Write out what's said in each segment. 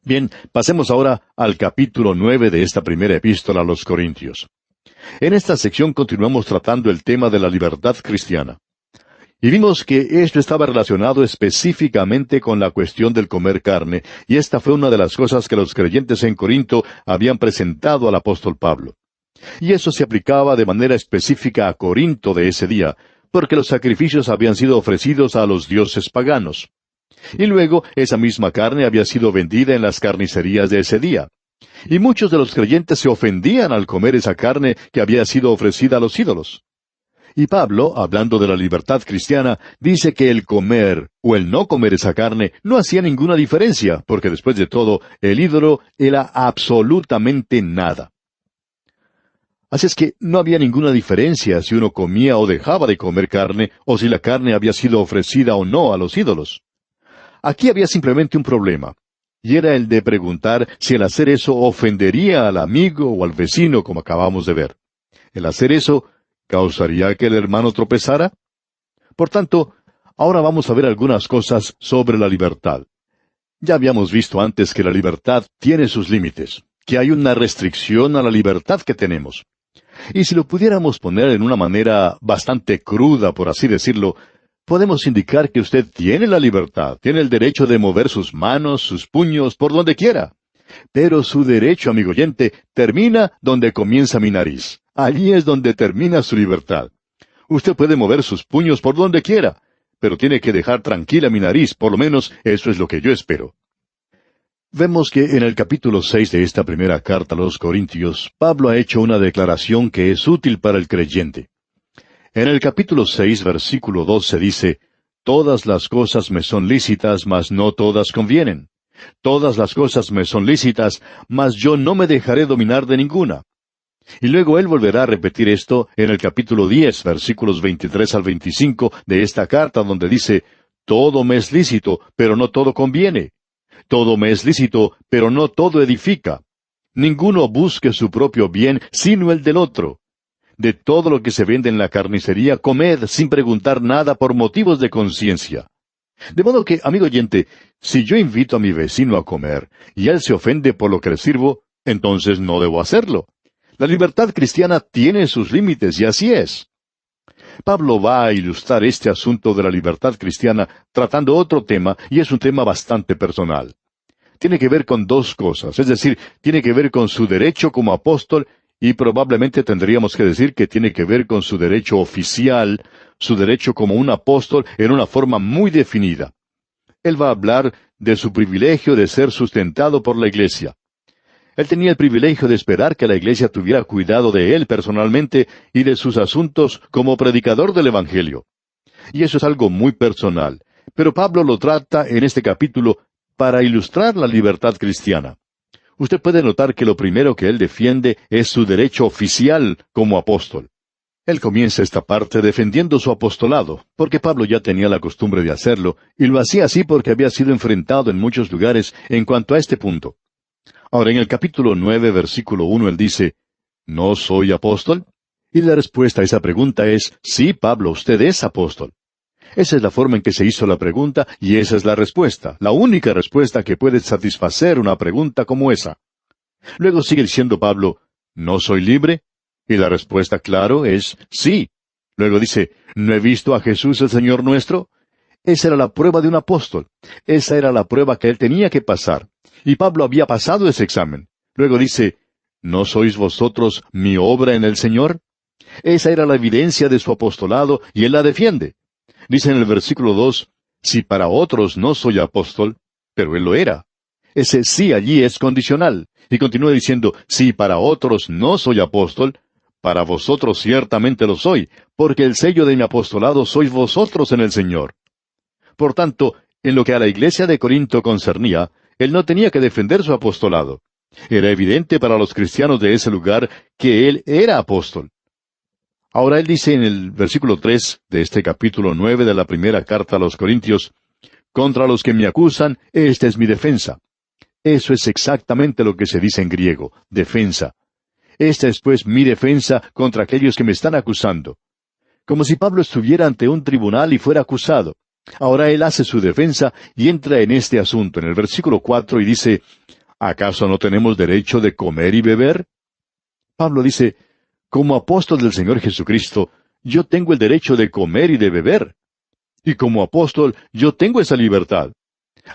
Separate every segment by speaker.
Speaker 1: Bien, pasemos ahora al capítulo 9 de esta primera epístola a los Corintios. En esta sección continuamos tratando el tema de la libertad cristiana. Y vimos que esto estaba relacionado específicamente con la cuestión del comer carne, y esta fue una de las cosas que los creyentes en Corinto habían presentado al apóstol Pablo. Y eso se aplicaba de manera específica a Corinto de ese día, porque los sacrificios habían sido ofrecidos a los dioses paganos. Y luego esa misma carne había sido vendida en las carnicerías de ese día. Y muchos de los creyentes se ofendían al comer esa carne que había sido ofrecida a los ídolos. Y Pablo, hablando de la libertad cristiana, dice que el comer o el no comer esa carne no hacía ninguna diferencia, porque después de todo, el ídolo era absolutamente nada. Así es que no había ninguna diferencia si uno comía o dejaba de comer carne, o si la carne había sido ofrecida o no a los ídolos. Aquí había simplemente un problema, y era el de preguntar si el hacer eso ofendería al amigo o al vecino, como acabamos de ver. El hacer eso, ¿causaría que el hermano tropezara? Por tanto, ahora vamos a ver algunas cosas sobre la libertad. Ya habíamos visto antes que la libertad tiene sus límites, que hay una restricción a la libertad que tenemos. Y si lo pudiéramos poner en una manera bastante cruda, por así decirlo, podemos indicar que usted tiene la libertad, tiene el derecho de mover sus manos, sus puños, por donde quiera. Pero su derecho, amigo oyente, termina donde comienza mi nariz. Allí es donde termina su libertad. Usted puede mover sus puños por donde quiera, pero tiene que dejar tranquila mi nariz, por lo menos eso es lo que yo espero. Vemos que en el capítulo 6 de esta primera carta a los Corintios, Pablo ha hecho una declaración que es útil para el creyente. En el capítulo 6, versículo 2 se dice, «Todas las cosas me son lícitas, mas no todas convienen. Todas las cosas me son lícitas, mas yo no me dejaré dominar de ninguna». Y luego él volverá a repetir esto en el capítulo 10, versículos 23 al 25 de esta carta, donde dice, «Todo me es lícito, pero no todo conviene. Todo me es lícito, pero no todo edifica. Ninguno busque su propio bien, sino el del otro. De todo lo que se vende en la carnicería, comed sin preguntar nada por motivos de conciencia». De modo que, amigo oyente, si yo invito a mi vecino a comer, y él se ofende por lo que le sirvo, entonces no debo hacerlo. La libertad cristiana tiene sus límites, y así es. Pablo va a ilustrar este asunto de la libertad cristiana tratando otro tema, y es un tema bastante personal. Tiene que ver con dos cosas, es decir, tiene que ver con su derecho como apóstol, y probablemente tendríamos que decir que tiene que ver con su derecho oficial, su derecho como un apóstol en una forma muy definida. Él va a hablar de su privilegio de ser sustentado por la iglesia. Él tenía el privilegio de esperar que la iglesia tuviera cuidado de él personalmente y de sus asuntos como predicador del Evangelio. Y eso es algo muy personal. Pero Pablo lo trata en este capítulo para ilustrar la libertad cristiana. Usted puede notar que lo primero que él defiende es su derecho oficial como apóstol. Él comienza esta parte defendiendo su apostolado, porque Pablo ya tenía la costumbre de hacerlo, y lo hacía así porque había sido enfrentado en muchos lugares en cuanto a este punto. Ahora, en el capítulo 9, versículo 1, él dice, ¿no soy apóstol? Y la respuesta a esa pregunta es, sí, Pablo, usted es apóstol. Esa es la forma en que se hizo la pregunta, y esa es la respuesta, la única respuesta que puede satisfacer una pregunta como esa. Luego sigue diciendo Pablo, ¿no soy libre? Y la respuesta, claro, es sí. Luego dice, ¿no he visto a Jesús el Señor nuestro? Esa era la prueba de un apóstol. Esa era la prueba que él tenía que pasar. Y Pablo había pasado ese examen. Luego dice, ¿no sois vosotros mi obra en el Señor? Esa era la evidencia de su apostolado, y él la defiende. Dice en el versículo 2, si para otros no soy apóstol, pero él lo era. Ese sí allí es condicional. Y continúa diciendo, si para otros no soy apóstol, para vosotros ciertamente lo soy, porque el sello de mi apostolado sois vosotros en el Señor. Por tanto, en lo que a la iglesia de Corinto concernía, él no tenía que defender su apostolado. Era evidente para los cristianos de ese lugar que él era apóstol. Ahora él dice en el versículo 3 de este capítulo 9 de la primera carta a los Corintios, «Contra los que me acusan, esta es mi defensa». Eso es exactamente lo que se dice en griego, defensa. Esta es pues mi defensa contra aquellos que me están acusando. Como si Pablo estuviera ante un tribunal y fuera acusado. Ahora él hace su defensa y entra en este asunto en el versículo 4 y dice, ¿acaso no tenemos derecho de comer y beber? Pablo dice, como apóstol del Señor Jesucristo, yo tengo el derecho de comer y de beber. Y como apóstol, yo tengo esa libertad.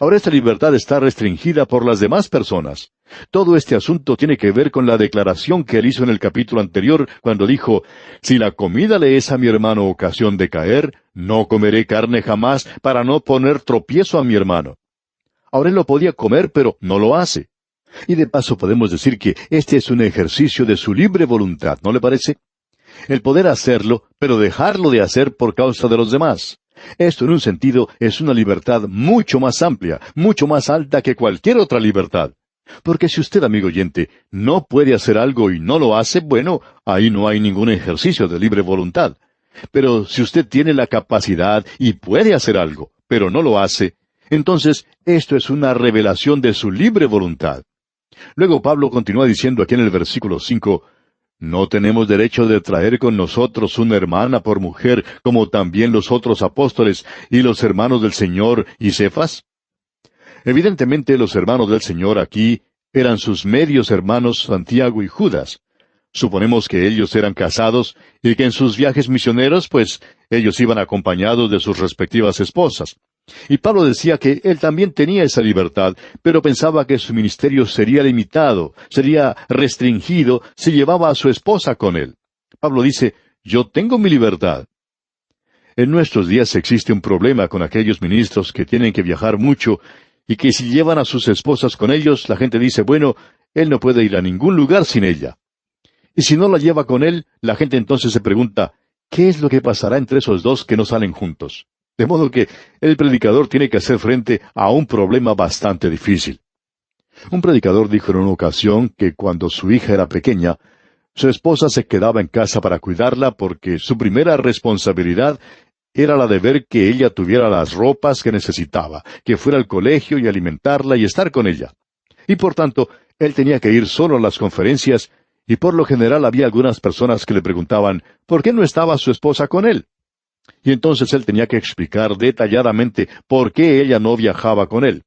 Speaker 1: Ahora esta libertad está restringida por las demás personas. Todo este asunto tiene que ver con la declaración que él hizo en el capítulo anterior, cuando dijo, si la comida le es a mi hermano ocasión de caer, no comeré carne jamás para no poner tropiezo a mi hermano. Ahora él lo podía comer, pero no lo hace. Y de paso podemos decir que este es un ejercicio de su libre voluntad, ¿no le parece? El poder hacerlo, pero dejarlo de hacer por causa de los demás. Esto en un sentido es una libertad mucho más amplia, mucho más alta que cualquier otra libertad. Porque si usted, amigo oyente, no puede hacer algo y no lo hace, bueno, ahí no hay ningún ejercicio de libre voluntad. Pero si usted tiene la capacidad y puede hacer algo, pero no lo hace, entonces esto es una revelación de su libre voluntad. Luego Pablo continúa diciendo aquí en el versículo 5, ¿no tenemos derecho de traer con nosotros una hermana por mujer, como también los otros apóstoles y los hermanos del Señor y Cefas? Evidentemente los hermanos del Señor aquí eran sus medios hermanos Santiago y Judas. Suponemos que ellos eran casados y que en sus viajes misioneros, pues, ellos iban acompañados de sus respectivas esposas. Y Pablo decía que él también tenía esa libertad, pero pensaba que su ministerio sería limitado, sería restringido si llevaba a su esposa con él. Pablo dice, yo tengo mi libertad. En nuestros días existe un problema con aquellos ministros que tienen que viajar mucho y que si llevan a sus esposas con ellos, la gente dice, bueno, él no puede ir a ningún lugar sin ella. Y si no la lleva con él, la gente entonces se pregunta, ¿qué es lo que pasará entre esos dos que no salen juntos? De modo que el predicador tiene que hacer frente a un problema bastante difícil. Un predicador dijo en una ocasión que cuando su hija era pequeña, su esposa se quedaba en casa para cuidarla porque su primera responsabilidad era la de ver que ella tuviera las ropas que necesitaba, que fuera al colegio y alimentarla y estar con ella. Y por tanto, él tenía que ir solo a las conferencias, y por lo general había algunas personas que le preguntaban, ¿por qué no estaba su esposa con él? Y entonces él tenía que explicar detalladamente por qué ella no viajaba con él.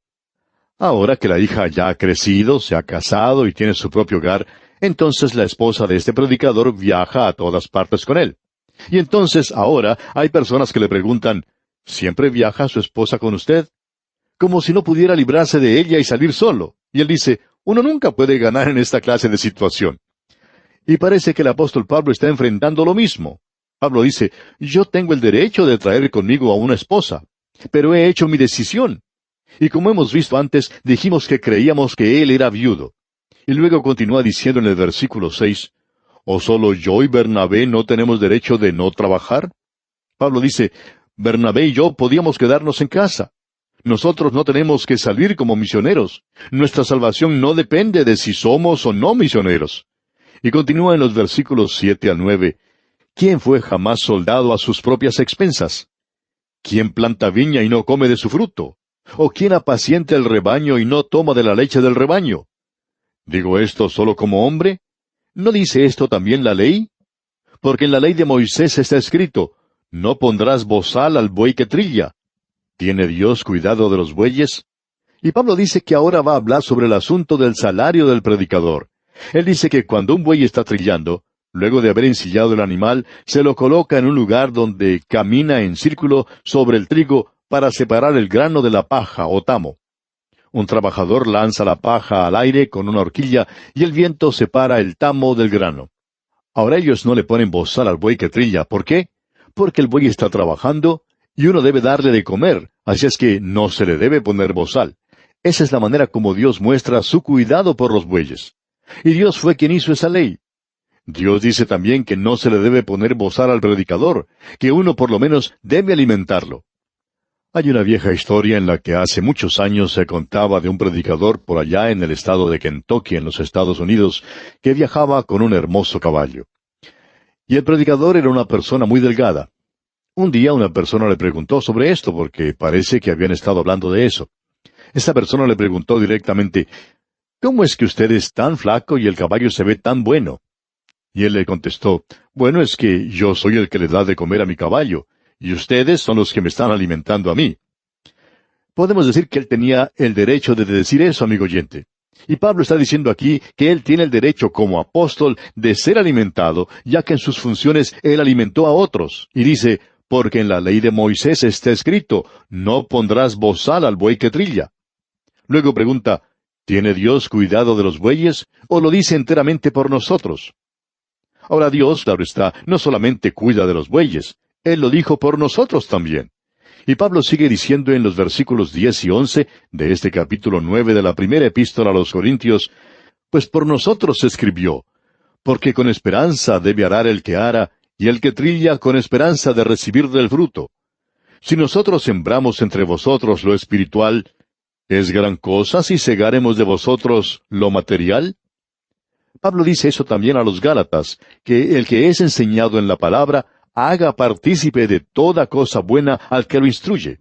Speaker 1: Ahora que la hija ya ha crecido, se ha casado y tiene su propio hogar, entonces la esposa de este predicador viaja a todas partes con él. Y entonces ahora hay personas que le preguntan, ¿siempre viaja su esposa con usted? Como si no pudiera librarse de ella y salir solo. Y él dice, uno nunca puede ganar en esta clase de situación. Y parece que el apóstol Pablo está enfrentando lo mismo. Pablo dice, yo tengo el derecho de traer conmigo a una esposa, pero he hecho mi decisión. Y como hemos visto antes, dijimos que creíamos que él era viudo. Y luego continúa diciendo en el versículo 6, ¿o solo yo y Bernabé no tenemos derecho de no trabajar? Pablo dice, Bernabé y yo podíamos quedarnos en casa. Nosotros no tenemos que salir como misioneros. Nuestra salvación no depende de si somos o no misioneros. Y continúa en los versículos 7 al 9, ¿quién fue jamás soldado a sus propias expensas? ¿Quién planta viña y no come de su fruto? ¿O quién apacienta el rebaño y no toma de la leche del rebaño? ¿Digo esto solo como hombre? ¿No dice esto también la ley? Porque en la ley de Moisés está escrito, no pondrás bozal al buey que trilla. ¿Tiene Dios cuidado de los bueyes? Y Pablo dice que ahora va a hablar sobre el asunto del salario del predicador. Él dice que cuando un buey está trillando, luego de haber ensillado el animal, se lo coloca en un lugar donde camina en círculo sobre el trigo para separar el grano de la paja o tamo. Un trabajador lanza la paja al aire con una horquilla y el viento separa el tamo del grano. Ahora ellos no le ponen bozal al buey que trilla. ¿Por qué? Porque el buey está trabajando y uno debe darle de comer, así es que no se le debe poner bozal. Esa es la manera como Dios muestra su cuidado por los bueyes. Y Dios fue quien hizo esa ley. Dios dice también que no se le debe poner bozal al predicador, que uno por lo menos debe alimentarlo. Hay una vieja historia en la que hace muchos años se contaba de un predicador por allá en el estado de Kentucky, en los Estados Unidos, que viajaba con un hermoso caballo. Y el predicador era una persona muy delgada. Un día una persona le preguntó sobre esto, porque parece que habían estado hablando de eso. Esta persona le preguntó directamente, ¿cómo es que usted es tan flaco y el caballo se ve tan bueno? Y él le contestó, bueno, es que yo soy el que le da de comer a mi caballo, y ustedes son los que me están alimentando a mí. Podemos decir que él tenía el derecho de decir eso, amigo oyente. Y Pablo está diciendo aquí que él tiene el derecho como apóstol de ser alimentado, ya que en sus funciones él alimentó a otros. Y dice, porque en la ley de Moisés está escrito, no pondrás bozal al buey que trilla. Luego pregunta, ¿tiene Dios cuidado de los bueyes o lo dice enteramente por nosotros? Ahora Dios, claro está, no solamente cuida de los bueyes, Él lo dijo por nosotros también. Y Pablo sigue diciendo en los versículos 10 y 11 de este capítulo 9 de la primera epístola a los Corintios, pues por nosotros se escribió, porque con esperanza debe arar el que ara, y el que trilla con esperanza de recibir del fruto. Si nosotros sembramos entre vosotros lo espiritual, ¿es gran cosa si segaremos de vosotros lo material? Pablo dice eso también a los Gálatas, que el que es enseñado en la palabra, haga partícipe de toda cosa buena al que lo instruye.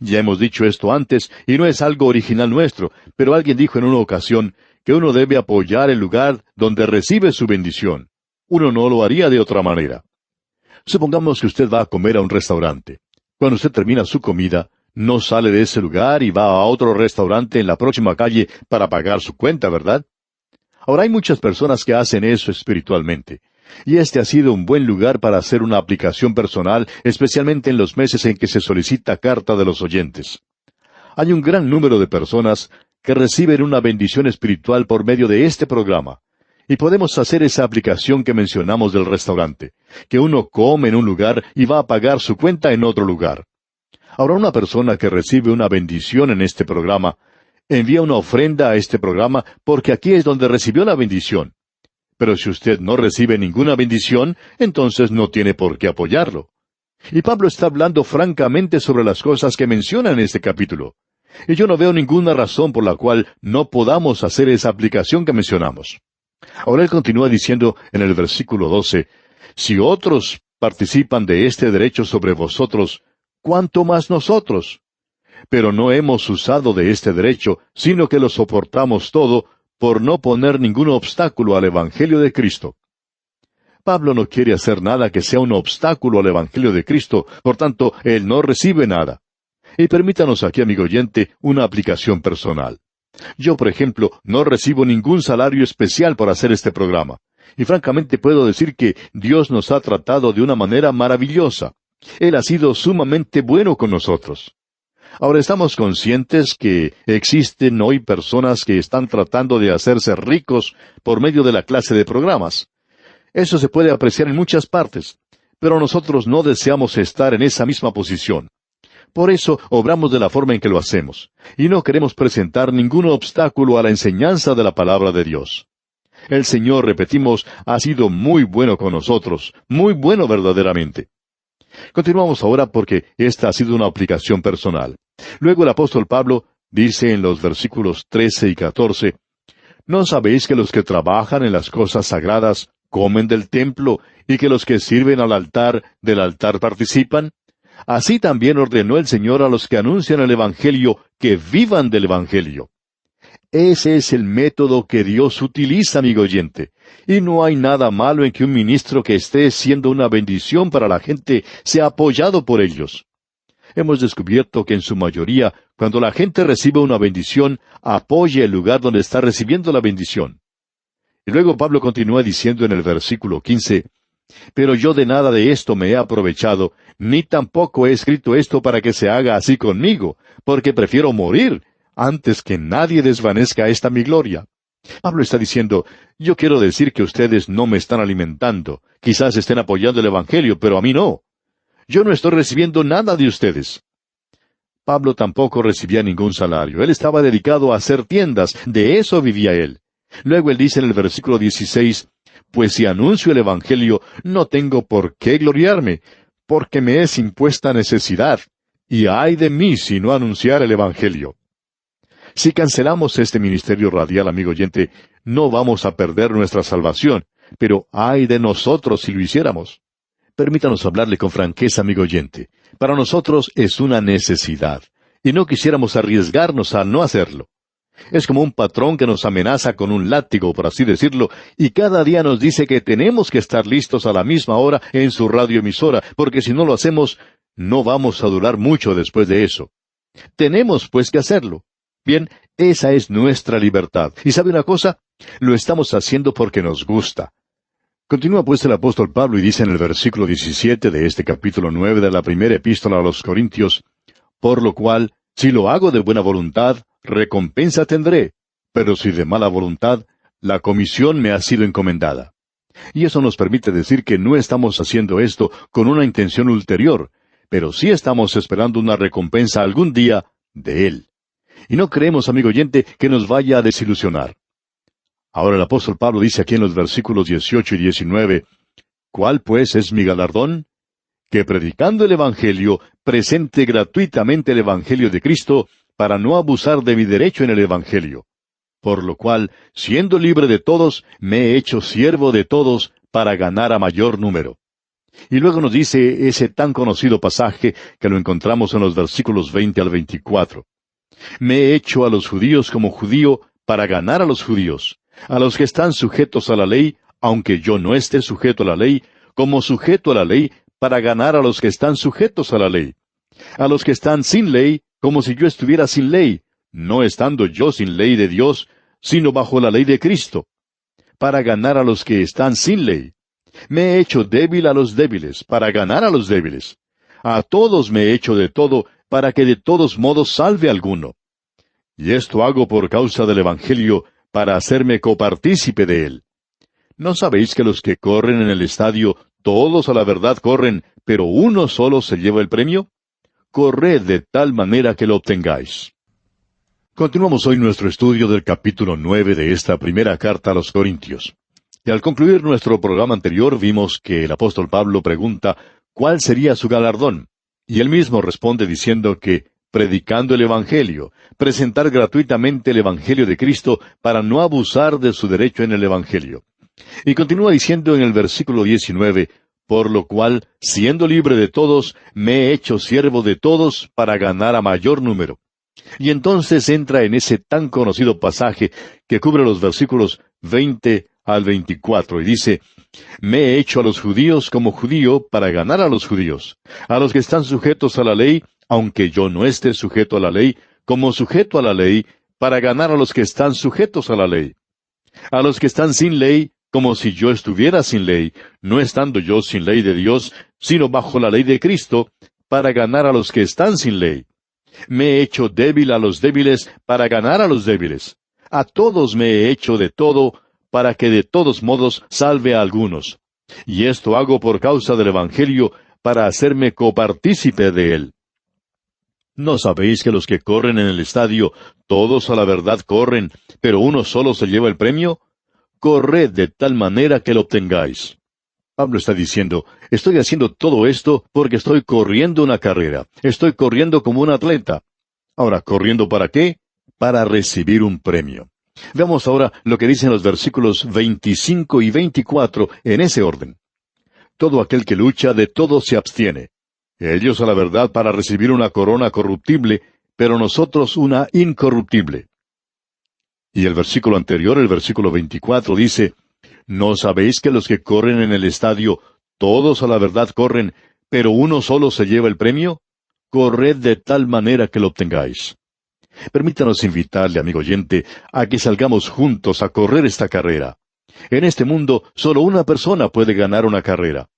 Speaker 1: Ya hemos dicho esto antes, y no es algo original nuestro, pero alguien dijo en una ocasión que uno debe apoyar el lugar donde recibe su bendición. Uno no lo haría de otra manera. Supongamos que usted va a comer a un restaurante. Cuando usted termina su comida, no sale de ese lugar y va a otro restaurante en la próxima calle para pagar su cuenta, ¿verdad? Ahora hay muchas personas que hacen eso espiritualmente. Y este ha sido un buen lugar para hacer una aplicación personal, especialmente en los meses en que se solicita carta de los oyentes. Hay un gran número de personas que reciben una bendición espiritual por medio de este programa. Y podemos hacer esa aplicación que mencionamos del restaurante, que uno come en un lugar y va a pagar su cuenta en otro lugar. Ahora, una persona que recibe una bendición en este programa, envía una ofrenda a este programa porque aquí es donde recibió la bendición. Pero si usted no recibe ninguna bendición, entonces no tiene por qué apoyarlo. Y Pablo está hablando francamente sobre las cosas que menciona en este capítulo. Y yo no veo ninguna razón por la cual no podamos hacer esa aplicación que mencionamos. Ahora él continúa diciendo en el versículo 12, si otros participan de este derecho sobre vosotros, ¿cuánto más nosotros? Pero no hemos usado de este derecho, sino que lo soportamos todo, por no poner ningún obstáculo al Evangelio de Cristo. Pablo no quiere hacer nada que sea un obstáculo al Evangelio de Cristo, por tanto, él no recibe nada. Y permítanos aquí, amigo oyente, una aplicación personal. Yo, por ejemplo, no recibo ningún salario especial por hacer este programa. Y francamente puedo decir que Dios nos ha tratado de una manera maravillosa. Él ha sido sumamente bueno con nosotros. Ahora estamos conscientes que existen hoy personas que están tratando de hacerse ricos por medio de la clase de programas. Eso se puede apreciar en muchas partes, pero nosotros no deseamos estar en esa misma posición. Por eso obramos de la forma en que lo hacemos, y no queremos presentar ningún obstáculo a la enseñanza de la palabra de Dios. El Señor, repetimos, ha sido muy bueno con nosotros, muy bueno verdaderamente. Continuamos ahora porque esta ha sido una aplicación personal. Luego el apóstol Pablo dice en los versículos 13 y 14, ¿no sabéis que los que trabajan en las cosas sagradas comen del templo y que los que sirven al altar del altar participan? Así también ordenó el Señor a los que anuncian el Evangelio que vivan del Evangelio. Ese es el método que Dios utiliza, amigo oyente. Y no hay nada malo en que un ministro que esté siendo una bendición para la gente sea apoyado por ellos. Hemos descubierto que en su mayoría, cuando la gente recibe una bendición, apoya el lugar donde está recibiendo la bendición. Y luego Pablo continúa diciendo en el versículo 15, pero yo de nada de esto me he aprovechado, ni tampoco he escrito esto para que se haga así conmigo, porque prefiero morir antes que nadie desvanezca esta mi gloria. Pablo está diciendo, yo quiero decir que ustedes no me están alimentando, quizás estén apoyando el Evangelio, pero a mí no. Yo no estoy recibiendo nada de ustedes. Pablo tampoco recibía ningún salario, él estaba dedicado a hacer tiendas, de eso vivía él. Luego él dice en el versículo 16, pues si anuncio el Evangelio, no tengo por qué gloriarme, porque me es impuesta necesidad, y ay de mí si no anunciar el Evangelio. Si cancelamos este ministerio radial, amigo oyente, no vamos a perder nuestra salvación, pero ay de nosotros si lo hiciéramos. Permítanos hablarle con franqueza, amigo oyente. Para nosotros es una necesidad, y no quisiéramos arriesgarnos a no hacerlo. Es como un patrón que nos amenaza con un látigo, por así decirlo, y cada día nos dice que tenemos que estar listos a la misma hora en su radioemisora, porque si no lo hacemos, No vamos a durar mucho después de eso. Tenemos pues que hacerlo. Bien, esa es nuestra libertad. ¿Y sabe una cosa? Lo estamos haciendo porque nos gusta. Continúa pues el apóstol Pablo y dice en el versículo 17 de este capítulo 9 de la primera epístola a los Corintios, por lo cual, si lo hago de buena voluntad, recompensa tendré, pero si de mala voluntad, la comisión me ha sido encomendada. Y eso nos permite decir que no estamos haciendo esto con una intención ulterior, pero sí estamos esperando una recompensa algún día de Él. Y no creemos, amigo oyente, que nos vaya a desilusionar. Ahora el apóstol Pablo dice aquí en los versículos 18 y 19, ¿cuál pues es mi galardón? Que predicando el Evangelio, presente gratuitamente el Evangelio de Cristo, para no abusar de mi derecho en el Evangelio. Por lo cual, siendo libre de todos, me he hecho siervo de todos, para ganar a mayor número. Y luego nos dice ese tan conocido pasaje que lo encontramos en los versículos 20 al 24. Me he hecho a los judíos como judío, para ganar a los judíos, a los que están sujetos a la ley, aunque yo no esté sujeto a la ley, como sujeto a la ley, para ganar a los que están sujetos a la ley. A los que están sin ley, como si yo estuviera sin ley, no estando yo sin ley de Dios, sino bajo la ley de Cristo, para ganar a los que están sin ley. Me he hecho débil a los débiles, para ganar a los débiles. A todos me he hecho de todo, para que de todos modos salve a alguno. Y esto hago por causa del Evangelio, para hacerme copartícipe de él. ¿No sabéis que los que corren en el estadio, todos a la verdad corren, pero uno solo se lleva el premio? Corred de tal manera que lo obtengáis. Continuamos hoy nuestro estudio del capítulo 9 de esta primera carta a los Corintios. Y al concluir nuestro programa anterior vimos que el apóstol Pablo pregunta ¿cuál sería su galardón? Y él mismo responde diciendo que, predicando el Evangelio, presentar gratuitamente el Evangelio de Cristo para no abusar de su derecho en el Evangelio. Y continúa diciendo en el versículo 19, por lo cual, siendo libre de todos, me he hecho siervo de todos para ganar a mayor número. Y entonces entra en ese tan conocido pasaje que cubre los versículos 20 al 24 y dice, me he hecho a los judíos como judío para ganar a los judíos, a los que están sujetos a la ley, aunque yo no esté sujeto a la ley, como sujeto a la ley, para ganar a los que están sujetos a la ley. A los que están sin ley, como si yo estuviera sin ley, no estando yo sin ley de Dios, sino bajo la ley de Cristo, para ganar a los que están sin ley. Me he hecho débil a los débiles para ganar a los débiles. A todos me he hecho de todo, para que de todos modos salve a algunos. Y esto hago por causa del Evangelio, para hacerme copartícipe de él. ¿No sabéis que los que corren en el estadio, todos a la verdad corren, pero uno solo se lleva el premio? Corred de tal manera que lo obtengáis. Pablo está diciendo, estoy haciendo todo esto porque estoy corriendo una carrera. Estoy corriendo como un atleta. Ahora, ¿corriendo para qué? Para recibir un premio. Veamos ahora lo que dicen los versículos 25 y 24 en ese orden. Todo aquel que lucha de todo se abstiene. Ellos a la verdad para recibir una corona corruptible, pero nosotros una incorruptible. Y el versículo anterior, el versículo 24, dice, ¿no sabéis que los que corren en el estadio, todos a la verdad corren, pero uno solo se lleva el premio? Corred de tal manera que lo obtengáis. Permítanos invitarle, amigo oyente, a que salgamos juntos a correr esta carrera. En este mundo, solo una persona puede ganar una carrera.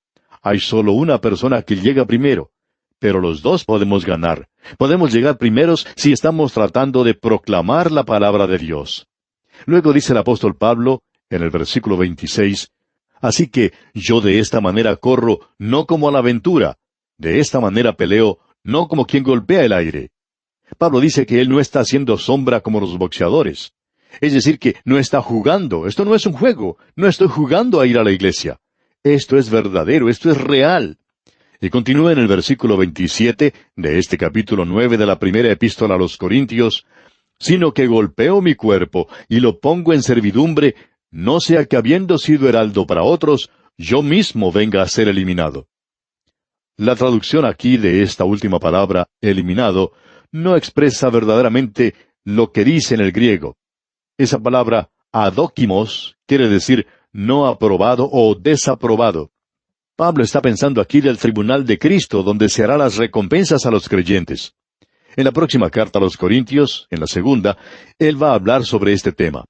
Speaker 1: Hay solo una persona que llega primero. Pero los dos podemos ganar. Podemos llegar primeros si estamos tratando de proclamar la palabra de Dios. Luego dice el apóstol Pablo, en el versículo 26, así que yo de esta manera corro, no como a la aventura. De esta manera peleo, no como quien golpea el aire. Pablo dice que él no está haciendo sombra como los boxeadores. Es decir, que no está jugando. Esto no es un juego. No estoy jugando a ir a la iglesia. Esto es verdadero, esto es real. Y continúa en el versículo 27 de este capítulo 9 de la primera epístola a los Corintios, sino que golpeo mi cuerpo y lo pongo en servidumbre, no sea que habiendo sido heraldo para otros, yo mismo venga a ser eliminado. La traducción aquí de esta última palabra, eliminado, no expresa verdaderamente lo que dice en el griego. Esa palabra, adóquimos, quiere decir no aprobado o desaprobado. Pablo está pensando aquí del tribunal de Cristo, donde se hará las recompensas a los creyentes. En la próxima carta a los Corintios, en la segunda, él va a hablar sobre este tema.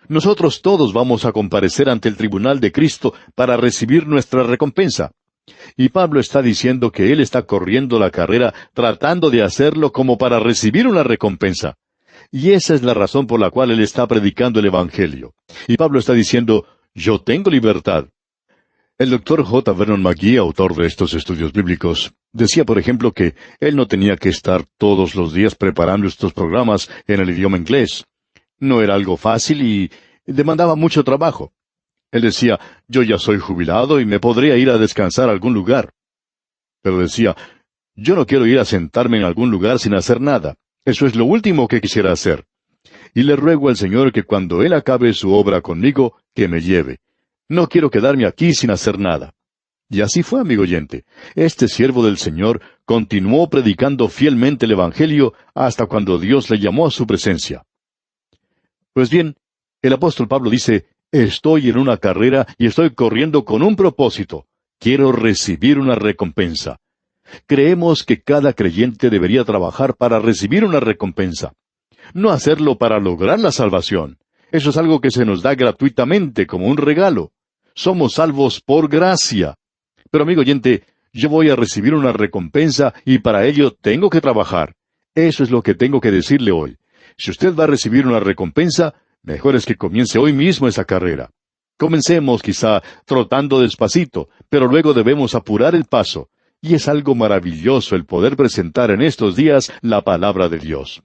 Speaker 1: Nosotros todos vamos a comparecer ante el tribunal de Cristo para recibir nuestra recompensa. Y Pablo está diciendo que él está corriendo la carrera tratando de hacerlo como para recibir una recompensa. Y esa es la razón por la cual él está predicando el Evangelio. Y Pablo está diciendo, yo tengo libertad. El doctor J. Vernon McGee, autor de estos estudios bíblicos, decía, por ejemplo, que él no tenía que estar todos los días preparando estos programas en el idioma inglés. No era algo fácil y demandaba mucho trabajo. Él decía, yo ya soy jubilado y me podría ir a descansar a algún lugar. Pero decía, yo no quiero ir a sentarme en algún lugar sin hacer nada. Eso es lo último que quisiera hacer. Y le ruego al Señor que cuando Él acabe su obra conmigo, que me lleve. No quiero quedarme aquí sin hacer nada. Y así fue, amigo oyente. Este siervo del Señor continuó predicando fielmente el Evangelio hasta cuando Dios le llamó a su presencia. Pues bien, el apóstol Pablo dice, estoy en una carrera y estoy corriendo con un propósito. Quiero recibir una recompensa. Creemos que cada creyente debería trabajar para recibir una recompensa. No hacerlo para lograr la salvación. Eso es algo que se nos da gratuitamente como un regalo. Somos salvos por gracia. Pero amigo oyente, yo voy a recibir una recompensa y para ello tengo que trabajar. Eso es lo que tengo que decirle hoy. Si usted va a recibir una recompensa, mejor es que comience hoy mismo esa carrera. Comencemos quizá trotando despacito, pero luego debemos apurar el paso. Y es algo maravilloso el poder presentar en estos días la palabra de Dios.